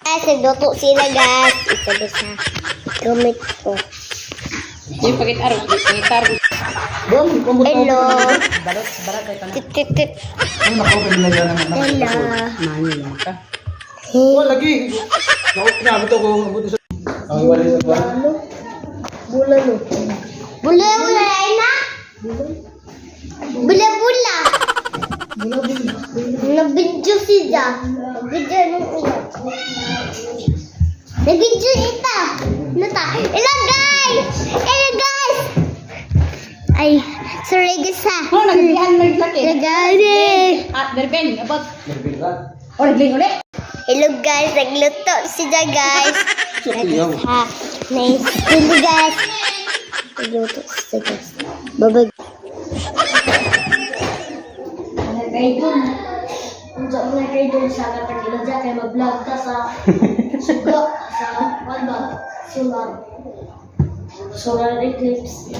Guys, nagluto sila guys. Ito ba sa gamit ko. Yung pagit-aro. Pagit-aro. Hello. Barot kay tanong. Tit. Ano nakaupan nila dyan naman? Hello. Manyo ka. Oh, lagi. Naku, ito ko. Ang wala sa buwan. Bulalo. Bula na? Bula. Nabidyo siya. Nabidyo ng ulat. Nabidyo ita. Nata. Hello guys! Ay, sorry guys ha. Oh, nagbihan mo yung laki. Hello guys. At berben, abot. Berbeda. O, nagling ulit. Hello guys, nagluto siya guys. Sukiyaw. Ha, nice. Hello guys. Nagluto siya guys. Babag. Unsa mo kay dun sa katagila dyan kay mag-vlog ka sa suga sa ano ba? Solar eclipse.